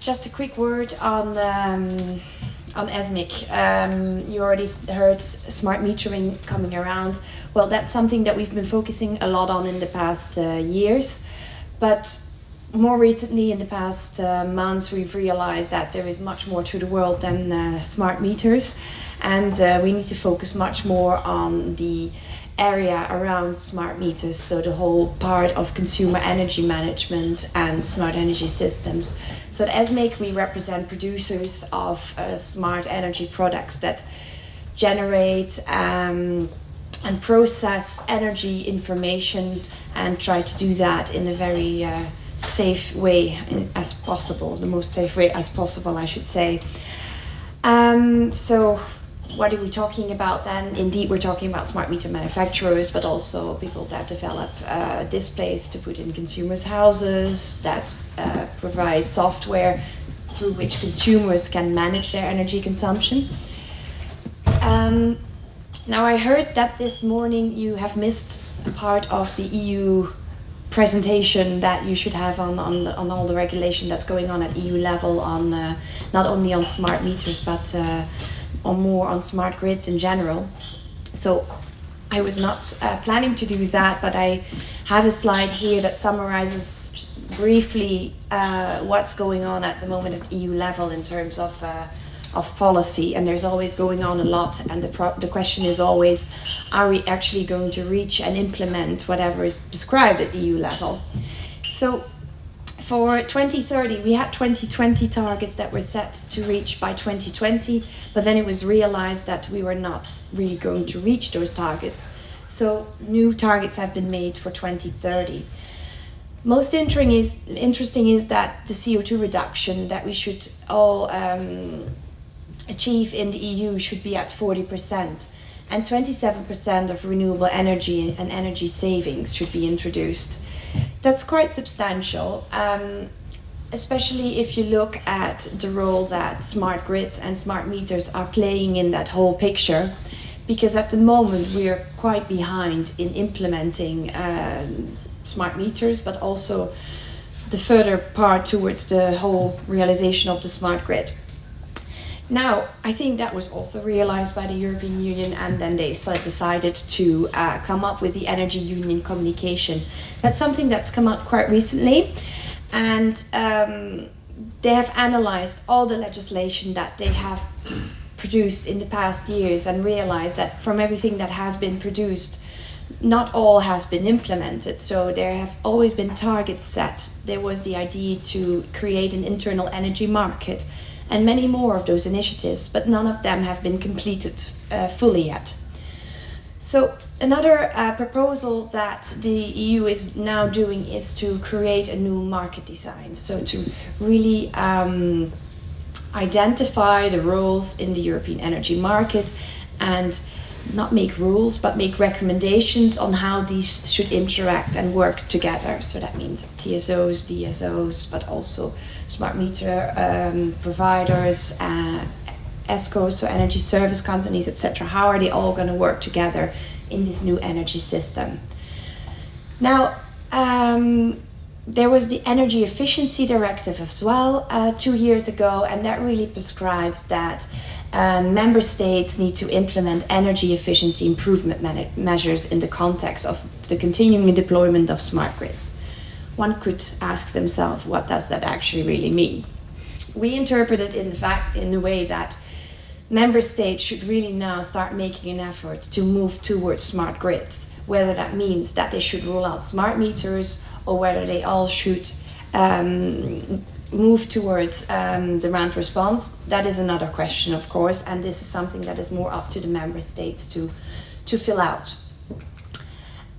Just a quick word on ESMIG. You already heard smart metering coming around. Well, that's something that we've been focusing a lot on in the past years, but more recently, in the past months, we've realized that there is much more to the world than smart meters, and we need to focus much more on the area around smart meters, so the whole part of consumer energy management and smart energy systems. So at ESMIG, we represent producers of smart energy products that generate and process energy information and try to do that in a very safe way as possible, the most safe way as possible, I should say. So what are we talking about then? Indeed, we're talking about smart meter manufacturers, but also people that develop displays to put in consumers' houses, that provide software through which consumers can manage their energy consumption. Now, I heard that this morning you have missed a part of the EU presentation that you should have on all the regulation that's going on at EU level on not only on smart meters but on smart grids in general. So I was not planning to do that, but I have a slide here that summarizes briefly what's going on at the moment at EU level in terms of policy, and there's always going on a lot, and the question is always, are we actually going to reach and implement whatever is prescribed at EU level? So for 2030, we had 2020 targets that were set to reach by 2020, but then it was realized that we were not really going to reach those targets. So new targets have been made for 2030. Most interesting is that the CO2 reduction that we should all achieve in the EU should be at 40%, and 27% of renewable energy and energy savings should be introduced. That's quite substantial, especially if you look at the role that smart grids and smart meters are playing in that whole picture, because at the moment we are quite behind in implementing smart meters, but also the further part towards the whole realization of the smart grid. Now, I think that was also realized by the European Union, and then they decided to come up with the Energy Union communication. That's something that's come out quite recently, and they have analyzed all the legislation that they have produced in the past years and realized that from everything that has been produced, not all has been implemented. So there have always been targets set. There was the idea to create an internal energy market, and many more of those initiatives, but none of them have been completed fully yet. So another proposal that the EU is now doing is to create a new market design. So to really identify the roles in the European energy market and not make rules, but make recommendations on how these should interact and work together. So that means TSOs, DSOs, but also smart meter providers, ESCOs, so energy service companies, etc. How are they all going to work together in this new energy system? Now, there was the Energy Efficiency Directive as well 2 years ago, and that really prescribes that member states need to implement energy efficiency improvement measures in the context of the continuing deployment of smart grids. One could ask themselves, what does that actually really mean? We interpret it in fact in the way that member states should really now start making an effort to move towards smart grids, whether that means that they should roll out smart meters or whether they all should move towards demand response. That is another question, of course, and this is something that is more up to the member states to fill out.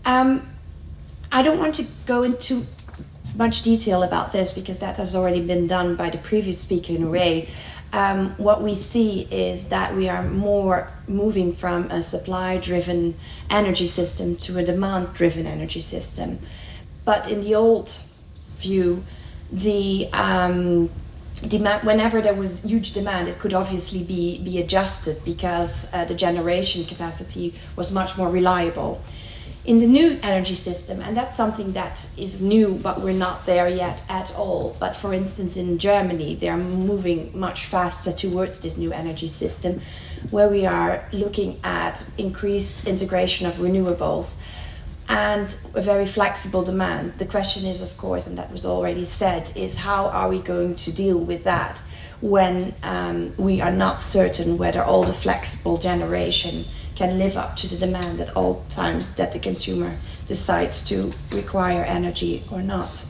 I don't want to go into much detail about this because that has already been done by the previous speaker in a way. What we see is that we are more moving from a supply-driven energy system to a demand-driven energy system. But in the old view, the demand, whenever there was huge demand, it could obviously be adjusted because the generation capacity was much more reliable. In the new energy system, and that's something that is new, but we're not there yet at all. But for instance, in Germany, they are moving much faster towards this new energy system, where we are looking at increased integration of renewables and a very flexible demand. The question is, of course, and that was already said, is how are we going to deal with that when we are not certain whether all the flexible generation can live up to the demand at all times that the consumer decides to require energy or not.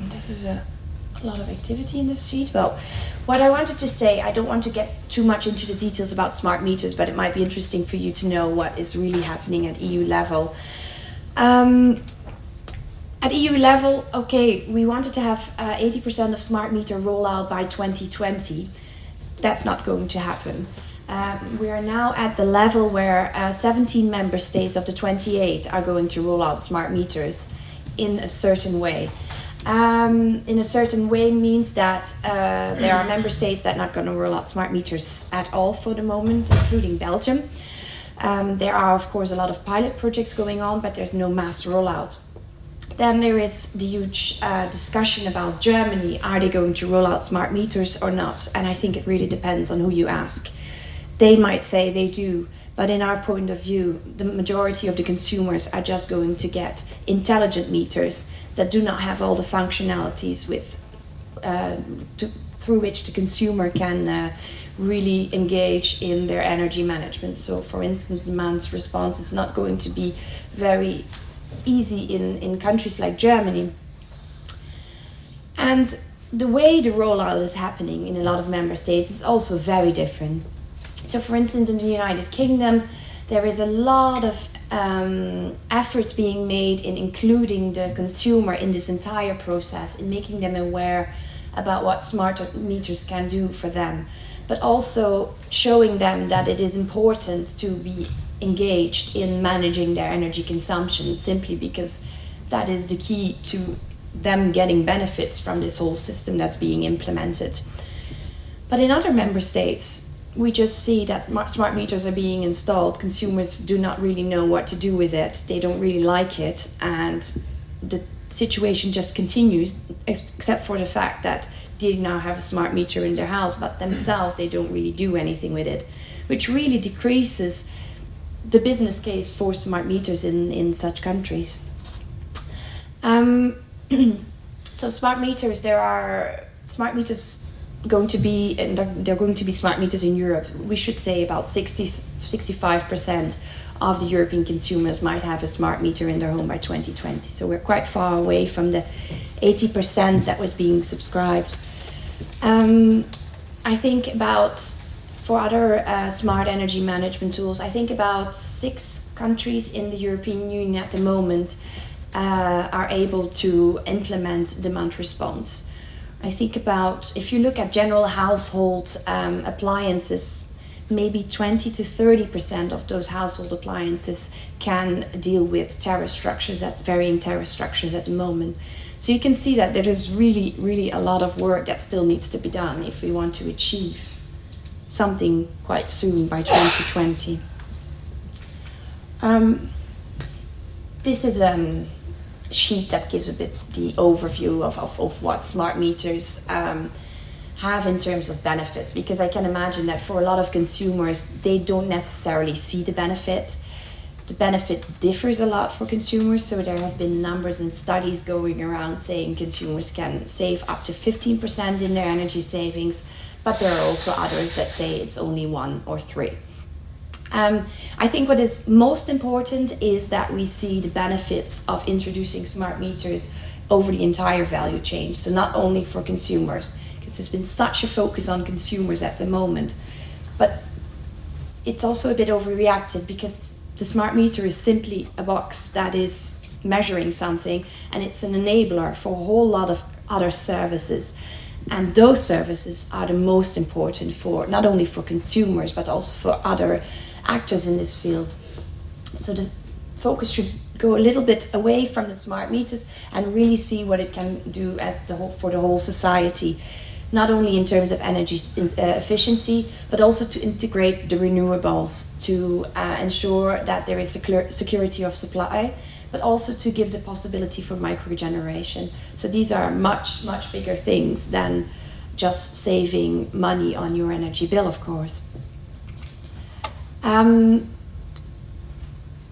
This is a lot of activity in this feed. Well, what I wanted to say, I don't want to get too much into the details about smart meters, but it might be interesting for you to know what is really happening at EU level. At EU level, okay, we wanted to have 80% of smart meter rollout by 2020. That's not going to happen. We are now at the level where 17 member states of the 28 are going to roll out smart meters in a certain way. In a certain way means that there are member states that are not going to roll out smart meters at all for the moment, including Belgium. There are, of course, a lot of pilot projects going on, but there's no mass rollout. Then there is the huge discussion about Germany. Are they going to roll out smart meters or not? And I think it really depends on who you ask. They might say they do, but in our point of view, the majority of the consumers are just going to get intelligent meters that do not have all the functionalities through which the consumer can really engage in their energy management. So for instance, demand response is not going to be very easy in countries like Germany. And the way the rollout is happening in a lot of member states is also very different. So for instance, in the United Kingdom, there is a lot of efforts being made in including the consumer in this entire process, in making them aware about what smart meters can do for them, but also showing them that it is important to be engaged in managing their energy consumption, simply because that is the key to them getting benefits from this whole system that's being implemented. But in other member states, we just see that smart meters are being installed. Consumers do not really know what to do with it. They don't really like it, and the situation just continues, except for the fact that they now have a smart meter in their house, but themselves they don't really do anything with it, which really decreases the business case for smart meters in such countries. So smart meters, there are smart meters going to be, and there are going to be smart meters in Europe. We should say about 65% of the European consumers might have a smart meter in their home by 2020. So we're quite far away from the 80% that was being subscribed. I think about, for other smart energy management tools, I think about 6 countries in the European Union at the moment are able to implement demand response. I think about, if you look at general household appliances, maybe 20 to 30% of those household appliances can deal with terrace structures, varying terrace structures at the moment. So you can see that there is really, really a lot of work that still needs to be done if we want to achieve something quite soon by 2020. This is a sheet that gives a bit the overview of what smart meters have in terms of benefits, because I can imagine that for a lot of consumers, they don't necessarily see the benefit. The benefit differs a lot for consumers, so there have been numbers and studies going around saying consumers can save up to 15% in their energy savings, but there are also others that say it's only 1 or 3. I think what is most important is that we see the benefits of introducing smart meters over the entire value chain, so not only for consumers, because there's been such a focus on consumers at the moment, but it's also a bit overreacted, because the smart meter is simply a box that is measuring something, and it's an enabler for a whole lot of other services. And those services are the most important for not only for consumers, but also for other actors in this field. So the focus should go a little bit away from the smart meters and really see what it can do as for the whole society. not only in terms of energy efficiency, but also to integrate the renewables to ensure that there is security of supply, but also to give the possibility for microgeneration. So these are much, much bigger things than just saving money on your energy bill, of course.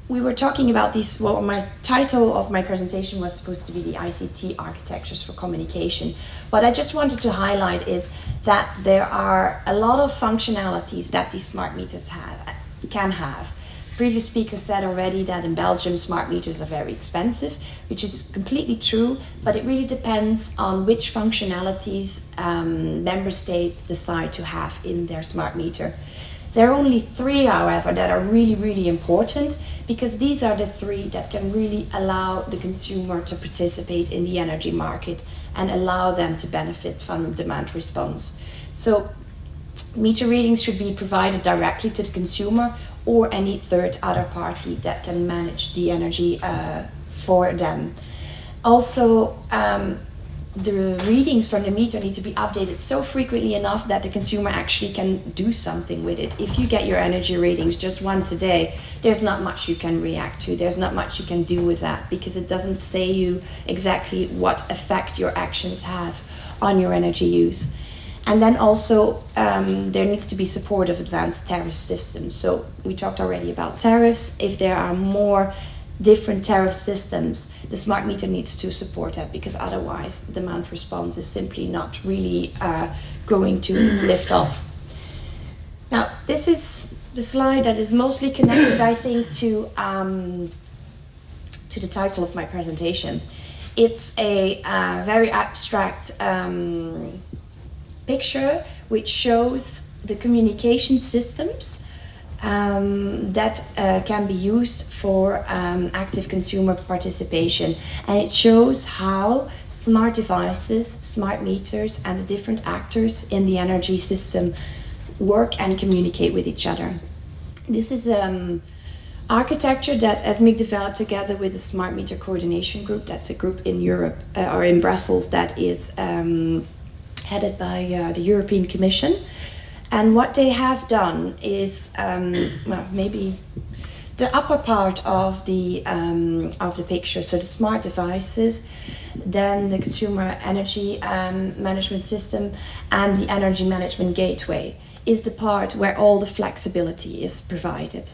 We were talking about these, well, my title of my presentation was supposed to be the ICT architectures for communication. What I just wanted to highlight is that there are a lot of functionalities that these smart meters can have. Previous speaker said already that in Belgium smart meters are very expensive, which is completely true, but it really depends on which functionalities member states decide to have in their smart meter. There are only 3, however, that are really, really important, because these are the 3 that can really allow the consumer to participate in the energy market and allow them to benefit from demand response. So meter readings should be provided directly to the consumer or any other party that can manage the energy for them. Also, the readings from the meter need to be updated so frequently enough that the consumer actually can do something with it. If you get your energy readings just once a day, there's not much you can react to. There's not much you can do with that, because it doesn't say you exactly what effect your actions have on your energy use. And then also there needs to be support of advanced tariff systems. So we talked already about tariffs. If there are more different tariff systems, the smart meter needs to support that, because otherwise demand response is simply not really going to lift off. Now, this is the slide that is mostly connected, I think, to the title of my presentation. It's a very abstract picture which shows the communication systems that can be used for active consumer participation. And it shows how smart devices, smart meters, and the different actors in the energy system work and communicate with each other. This is architecture that ESMIG developed together with the Smart Meter Coordination Group. That's a group in Europe, or in Brussels, that is headed by the European Commission. And what they have done is, well, maybe the upper part of the picture, so the smart devices, then the consumer energy management system, and the energy management gateway is the part where all the flexibility is provided.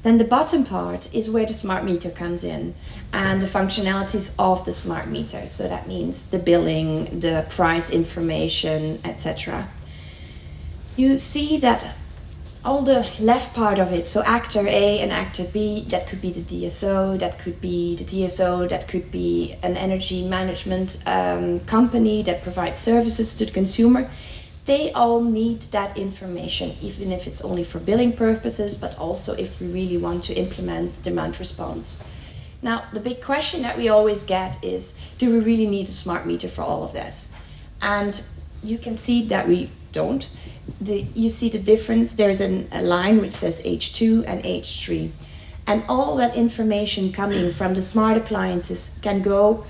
Then the bottom part is where the smart meter comes in and the functionalities of the smart meter. So that means the billing, the price information, etc. You see that all the left part of it, so actor A and actor B, that could be the DSO, that could be the TSO, that could be an energy management company that provides services to the consumer. They all need that information, even if it's only for billing purposes, but also if we really want to implement demand response. Now, the big question that we always get is, do we really need a smart meter for all of this? And you can see that we don't. You see the difference. There's a line which says H2 and H3. And all that information coming from the smart appliances can go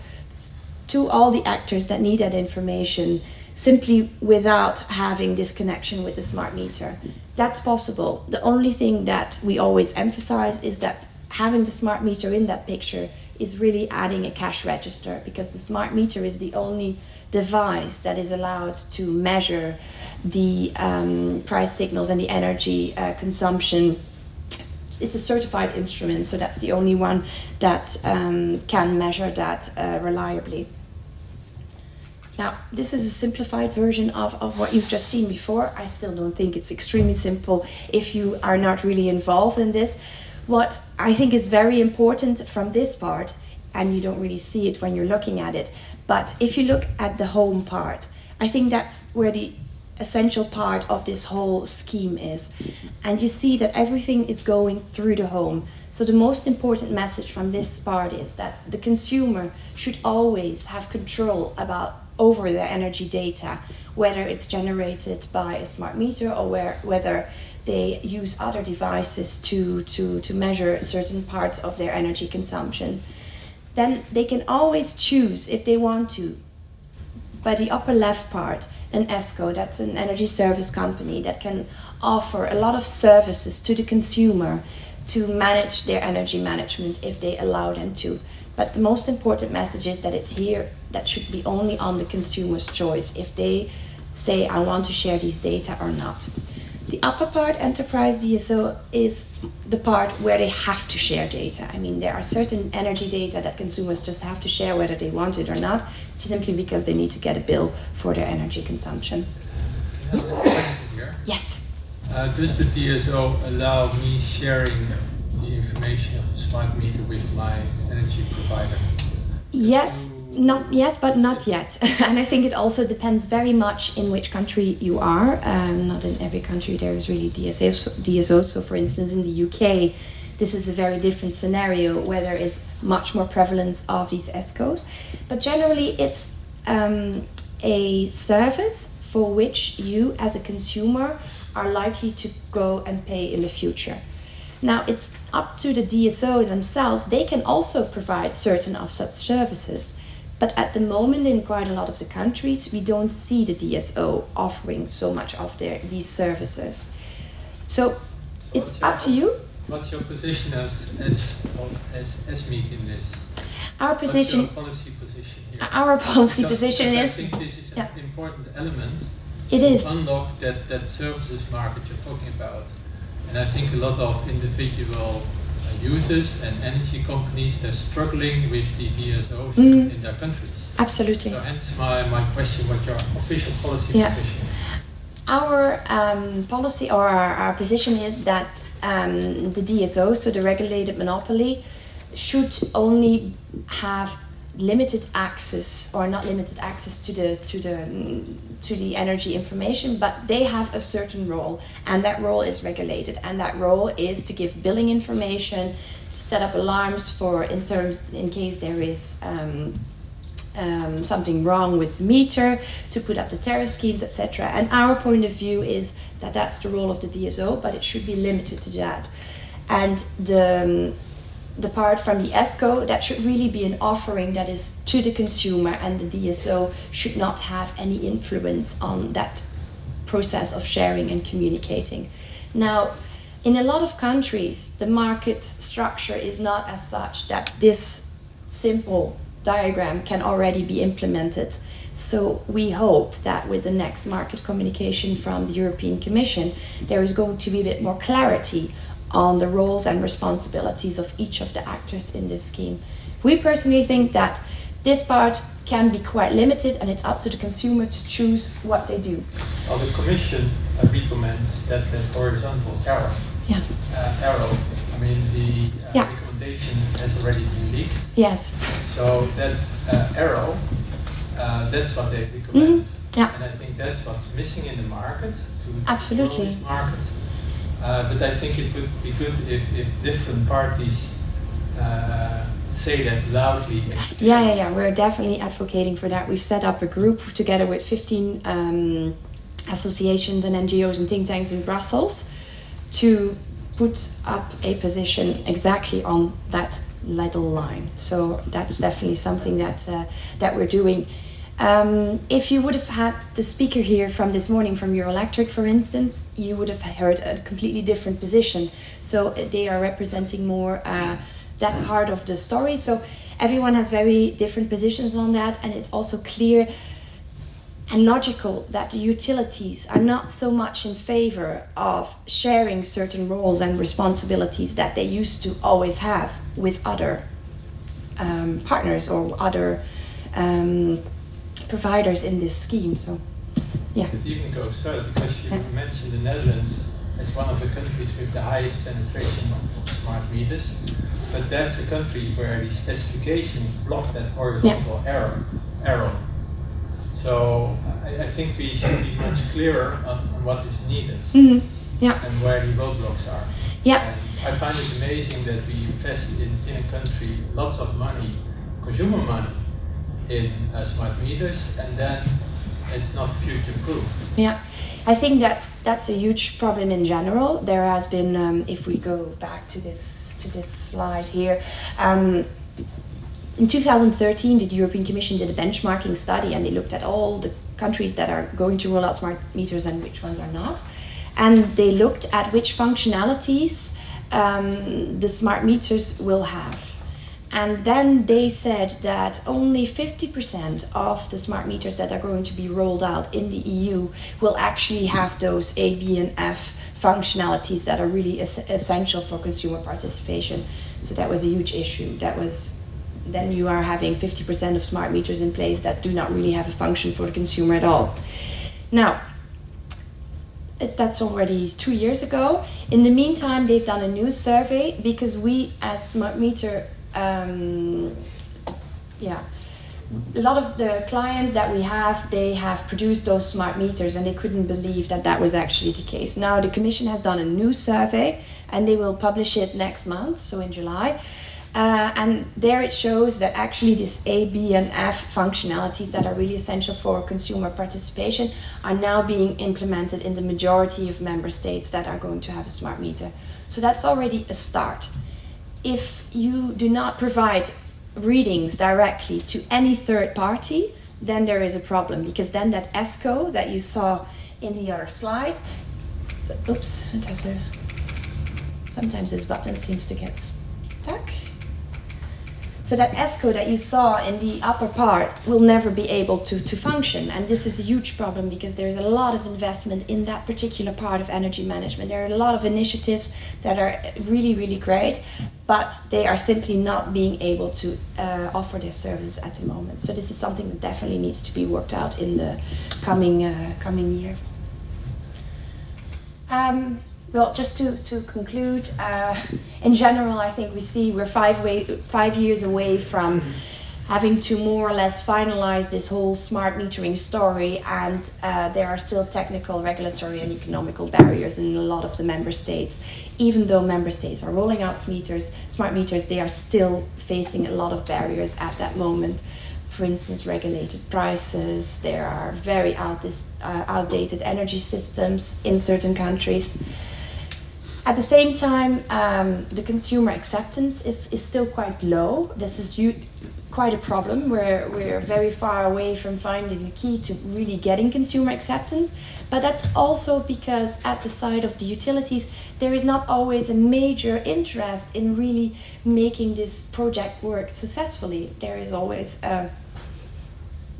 to all the actors that need that information simply without having this connection with the smart meter. That's possible. The only thing that we always emphasize is that having the smart meter in that picture is really adding a cash register, because the smart meter is the only device that is allowed to measure the price signals and the energy consumption. It's a certified instrument, so that's the only one that can measure that reliably. Now, this is a simplified version of what you've just seen before. I still don't think it's extremely simple if you are not really involved in this. What I think is very important from this part, and you don't really see it when you're looking at it, but if you look at the home part, I think that's where the essential part of this whole scheme is. And you see that everything is going through the home. So the most important message from this part is that the consumer should always have control over their energy data, whether it's generated by a smart meter or whether they use other devices to measure certain parts of their energy consumption. Then they can always choose, if they want to, by the upper left part, an ESCO, that's an energy service company that can offer a lot of services to the consumer to manage their energy management if they allow them to. But the most important message is that it's here that should be only on the consumer's choice if they say, I want to share these data or not. The upper part, enterprise DSO, is the part where they have to share data. I mean, there are certain energy data that consumers just have to share whether they want it or not, simply because they need to get a bill for their energy consumption. Can I ask a question here? Yes. Does the DSO allow me sharing the information of the smart meter with my energy provider? Yes. Yes, but not yet. And I think it also depends very much in which country you are. Not in every country there is really DSO. So for instance, in the UK, this is a very different scenario where there is much more prevalence of these ESCOs. But generally, it's a service for which you as a consumer are likely to go and pay in the future. Now, it's up to the DSO themselves. They can also provide certain of such services. But at the moment, in quite a lot of the countries, we don't see the DSO offering so much of these services. So it's up to you. What's your position as ESMIG in this? Our position. What's your policy position here? Our policy position is. I think this is an important element. It is. To unlock that services market you're talking about. And I think a lot of individual users and energy companies, they're struggling with the DSOs in their countries. Absolutely. So hence my question, what your official policy position is. Our policy or our position is that the DSO, so the regulated monopoly, should only have limited access or not limited access to the energy information, but they have a certain role, and that role is regulated, and that role is to give billing information, to set up alarms for in case there is something wrong with the meter, to put up the tariff schemes, etc. And our point of view is that that's the role of the DSO, but it should be limited to that. And the part from the ESCO, that should really be an offering that is to the consumer, and the DSO should not have any influence on that process of sharing and communicating. Now, in a lot of countries, the market structure is not as such that this simple diagram can already be implemented. So we hope that with the next market communication from the European Commission, there is going to be a bit more clarity on the roles and responsibilities of each of the actors in this scheme. We personally think that this part can be quite limited, and it's up to the consumer to choose what they do. Well, the Commission recommends that horizontal arrow. Arrow. I mean, the recommendation has already been leaked. Yes. So that arrow, that's what they recommend. And I think that's what's missing in the market to grow this market. But I think it would be good if different parties say that loudly. We're definitely advocating for that. We've set up a group together with 15 associations and NGOs and think tanks in Brussels to put up a position exactly on that little line. So that's definitely something that we're doing. If you would have had the speaker here from this morning from Euroelectric, for instance, you would have heard a completely different position. So they are representing more that part of the story. So everyone has very different positions on that, and it's also clear and logical that the utilities are not so much in favor of sharing certain roles and responsibilities that they used to always have with other partners or other providers in this scheme. So, It even goes further, because you mentioned the Netherlands as one of the countries with the highest penetration of smart meters, but that's a country where the specifications block that horizontal arrow. So I think we should be much clearer on what is needed and where the roadblocks are. And I find it amazing that we invest in a country lots of money, consumer money, in smart meters, and then it's not future-proof. I think that's a huge problem in general. There has been, if we go back to this slide here, In 2013, the European Commission did a benchmarking study, and they looked at all the countries that are going to roll out smart meters and which ones are not. And they looked at which functionalities the smart meters will have. And then they said that only 50% of the smart meters that are going to be rolled out in the EU will actually have those A, B, and F functionalities that are really essential for consumer participation. So that was a huge issue. Then you are having 50% of smart meters in place that do not really have a function for the consumer at all. Now, that's already 2 years ago. In the meantime, they've done a new survey because we, as smart meter, a lot of the clients that we have, they have produced those smart meters and they couldn't believe that that was actually the case. Now the Commission has done a new survey and they will publish it next month, so in July. And there it shows that actually this A, B, and F functionalities that are really essential for consumer participation are now being implemented in the majority of member states that are going to have a smart meter. So that's already a start. If you do not provide readings directly to any third party, then there is a problem, because then that ESCO that you saw in the other slide, oops, sometimes this button seems to get stuck. So that ESCO that you saw in the upper part will never be able to function. And this is a huge problem because there's a lot of investment in that particular part of energy management. There are a lot of initiatives that are really, really great, but they are simply not being able to offer their services at the moment. So this is something that definitely needs to be worked out in the coming year. Well, just to conclude, in general, I think we're 5 years away from having to more or less finalize this whole smart metering story, and there are still technical, regulatory, and economical barriers in a lot of the member states. Even though member states are rolling out smart meters, they are still facing a lot of barriers at that moment. For instance, regulated prices, there are very outdated energy systems in certain countries. At the same time, the consumer acceptance is still quite low. This is quite a problem. We're very far away from finding the key to really getting consumer acceptance. But that's also because at the side of the utilities, there is not always a major interest in really making this project work successfully. There is always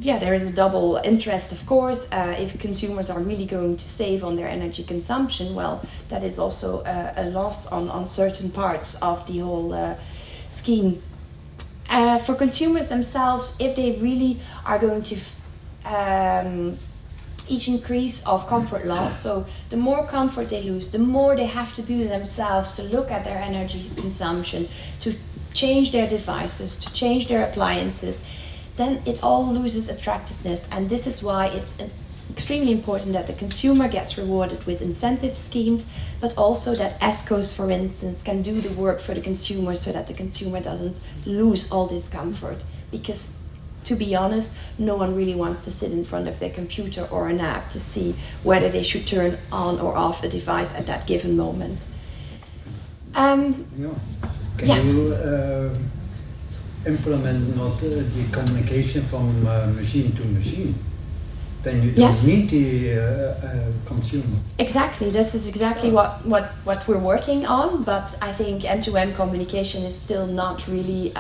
there is a double interest, of course. If consumers are really going to save on their energy consumption, well, that is also a loss on certain parts of the whole scheme. For consumers themselves, if they really are going to each increase of comfort loss, so the more comfort they lose, the more they have to do themselves to look at their energy consumption, to change their devices, to change their appliances, then it all loses attractiveness. And this is why it's extremely important that the consumer gets rewarded with incentive schemes, but also that ESCOs, for instance, can do the work for the consumer so that the consumer doesn't lose all this comfort. Because, to be honest, no one really wants to sit in front of their computer or an app to see whether they should turn on or off a device at that given moment. Can you implement not the communication from machine to machine? Then you don't need the consumer. Exactly, this is exactly what we're working on, but I think end-to-end communication is still not really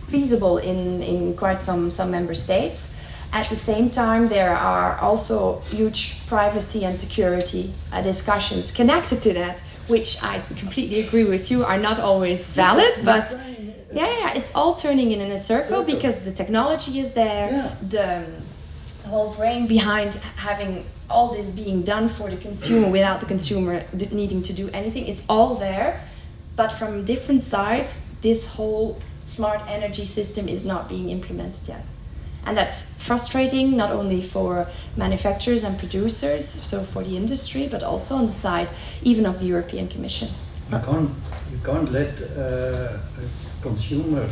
feasible in quite some member states. At the same time, there are also huge privacy and security discussions connected to that, which I completely agree with you are not always valid, but it's all turning in a circle because the technology is there, the whole brain behind having all this being done for the consumer without the consumer needing to do anything, it's all there, but from different sides, this whole smart energy system is not being implemented yet. And that's frustrating, not only for manufacturers and producers, so for the industry, but also on the side even of the European Commission. You can't let a consumer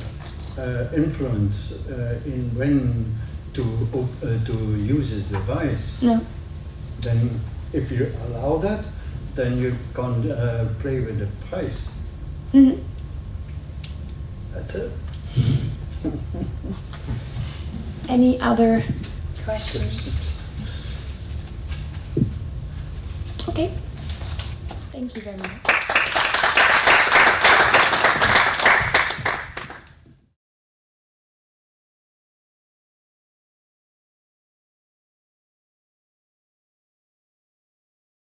influence in when to use his device. No. Then if you allow that, then you can't play with the price. Mm-hmm. That's it. Any other questions? Okay. Thank you very much.